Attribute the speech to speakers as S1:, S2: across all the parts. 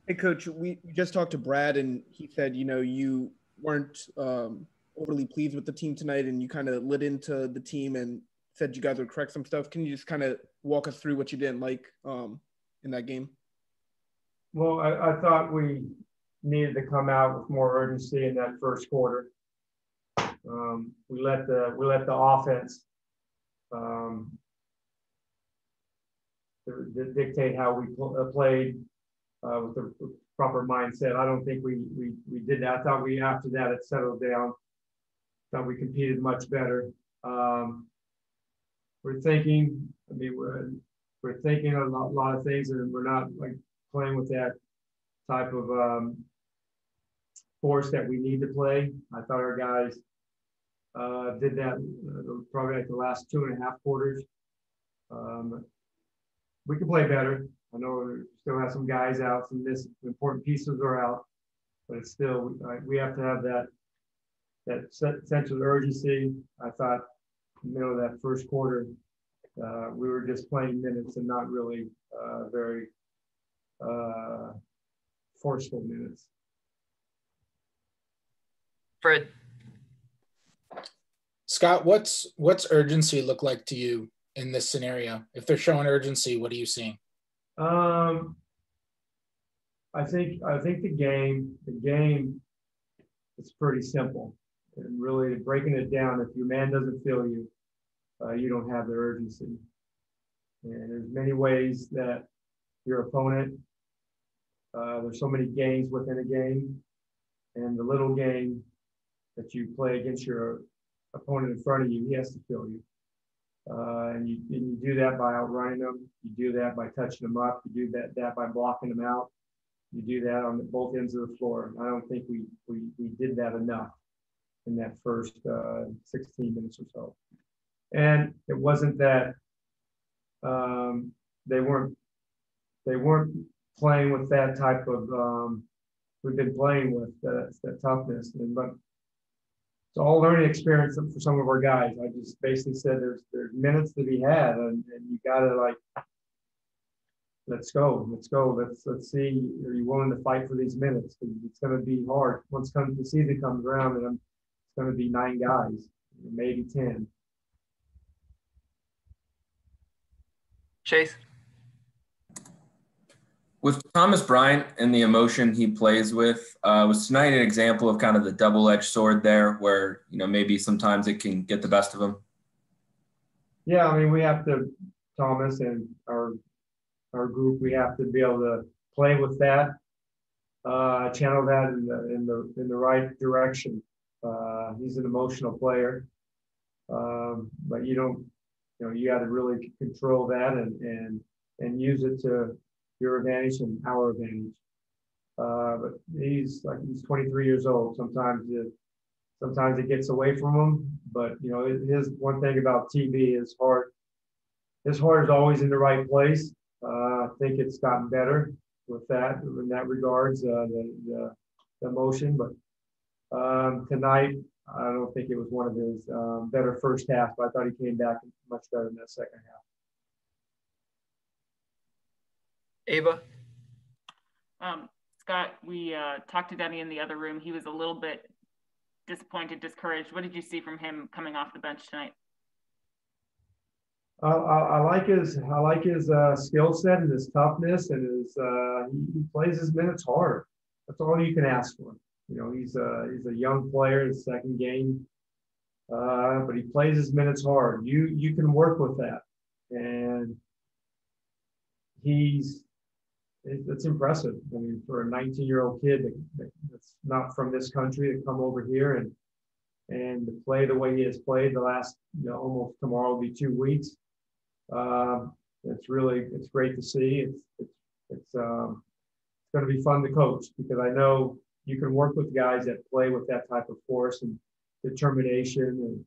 S1: Hey, Coach, we just talked to Brad, and he said, you weren't overly pleased with the team tonight, and you kind of lit into the team and said you guys would correct some stuff. Can you just kind of walk us through what you didn't like in that game?
S2: Well, I thought we needed to come out with more urgency in that first quarter. We let the offense dictate how we played with the proper mindset. I don't think we did that. I thought after that it settled down. Thought we competed much better. We're thinking. I mean, we're thinking a lot of things, and we're not like playing with that type of force that we need to play. I thought our guys did that probably like the last 2.5 quarters. We can play better. I know we still have some guys out, some important pieces are out, but it's still, we have to have that sense of urgency. I thought in the middle of that first quarter, we were just playing minutes and not really very forceful minutes.
S3: Fred.
S4: Scott, what's urgency look like to you in this scenario? If they're showing urgency, what are you seeing?
S2: I think the game is pretty simple, and really breaking it down. If your man doesn't feel you, you don't have the urgency. And there's many ways that your opponent. There's so many games within a game, and the little game that you play against your opponent in front of you, he has to feel you. And you do that by outrunning them. You do that by touching them up. You do that by blocking them out. You do that on both ends of the floor. I don't think we did that enough in that first 16 minutes or so. And it wasn't that they weren't playing with that type of we've been playing with that toughness, but it's all learning experience for some of our guys. I just basically said there's minutes to be had, and you gotta let's go, let's see. Are you willing to fight for these minutes? Because it's going to be hard once the season comes around, and it's going to be 9 guys, maybe 10.
S3: Chase.
S5: With Thomas Bryant and the emotion he plays with, was tonight an example of kind of the double-edged sword there where, maybe sometimes it can get the best of him? Yeah,
S2: I mean, we have to, Thomas and our group, we have to be able to play with that, channel that in the right direction. He's an emotional player, but you got to really control that and use it to your advantage and our advantage. But he's 23 years old. Sometimes it gets away from him. But his one thing about TB, his heart is always in the right place. I think it's gotten better with that in that regards, the emotion. But tonight, I don't think it was one of his better first half. But I thought he came back much better in that second half.
S3: Ava?
S6: Scott, we talked to Denny in the other room. He was a little bit disappointed, discouraged. What did you see from him coming off the bench tonight?
S2: I like his skill set and his toughness, and he plays his minutes hard. That's all you can ask for. He's a young player, his second game, but he plays his minutes hard. You can work with that, and it's impressive. I mean, for a 19-year-old kid that's not from this country to come over here and to play the way he has played the last, almost tomorrow will be 2 weeks. It's great to see. It's going to be fun to coach because I know you can work with guys that play with that type of force and determination and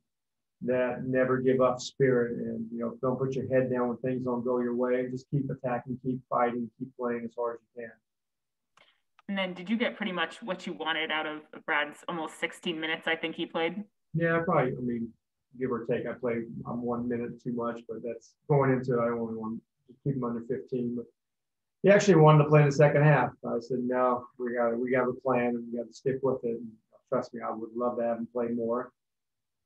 S2: that never give up spirit, and don't put your head down when things don't go your way. Just keep attacking, keep fighting, keep playing as hard as you can.
S6: And then did you get pretty much what you wanted out of Brad's almost 16 minutes I think he played?
S2: Yeah, probably. I mean, give or take. I'm 1 minute too much, but that's going into, I only want to keep him under 15. But he actually wanted to play in the second half. I said, no, we got a plan and we got to stick with it. And trust me, I would love to have him play more.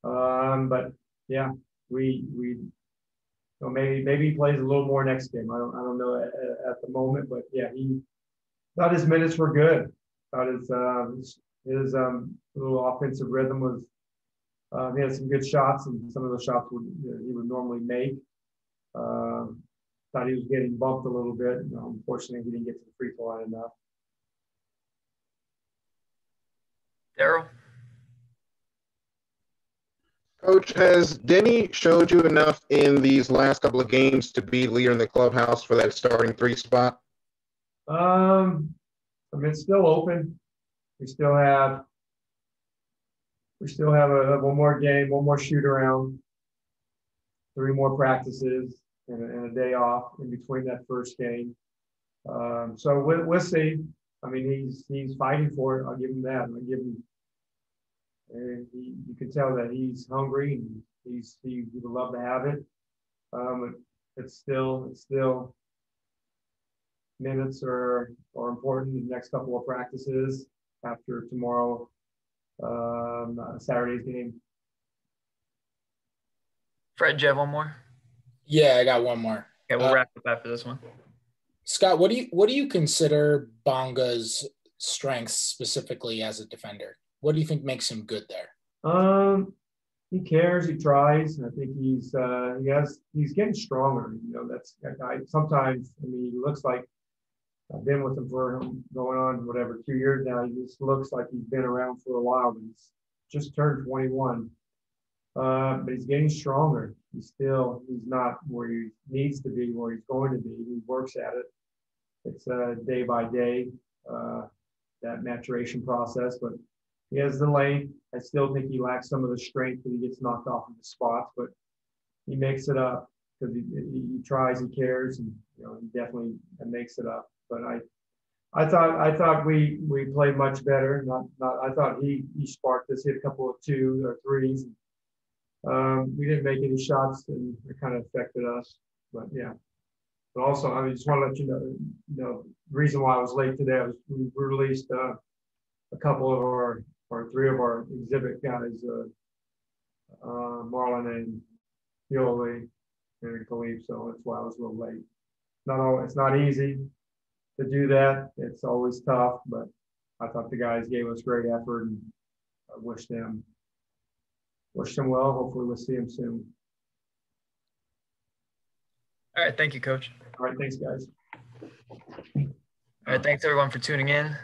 S2: But yeah, so maybe he plays a little more next game. I don't know at the moment, but yeah, he thought his minutes were good. Thought his little offensive rhythm was. He had some good shots, and some of those shots he would normally make. Thought he was getting bumped a little bit. Unfortunately, he didn't get to the free throw line enough.
S3: Daryl.
S7: Coach, has Denny showed you enough in these last couple of games to be leader in the clubhouse for that starting 3 spot?
S2: I mean, it's still open. We still have one more game, one more shoot around, 3 more practices, and a day off in between that first game. So we'll see. I mean, he's fighting for it. I'll give him that. I'll give him. And you can tell that he's hungry and he would love to have it. It's still minutes are important in the next couple of practices after tomorrow, Saturday's game.
S3: Fred, do you have one more?
S4: Yeah, I got one more.
S3: Okay, we'll wrap up after this one.
S4: Scott, what do you consider Bonga's strengths specifically as a defender? What do you think makes him good there?
S2: He cares. He tries. I think he's getting stronger. That's sometimes. I mean, he looks like I've been with him for going on 2 years now. He just looks like he's been around for a while. But he's just turned 21. But he's getting stronger. He's not where he needs to be, where he's going to be. He works at it. It's day by day, that maturation process. But he has the length. I still think he lacks some of the strength when he gets knocked off of the spots, but he makes it up because he tries, he cares, and he definitely makes it up. But I thought we played much better. I thought he sparked us, hit a couple of 2 or 3s. We didn't make any shots, and it kind of affected us. But yeah. But also, I just want to let you know, the reason why I was late today was we released a couple of our 3 of our exhibit guys, Marlon and Yoli and Khalif. So that's why I was a little late. It's not easy to do that. It's always tough, but I thought the guys gave us great effort, and I wish them well. Hopefully we'll see them soon.
S3: All right. Thank you, Coach.
S2: All right. Thanks, guys.
S3: All right. Thanks, everyone, for tuning in.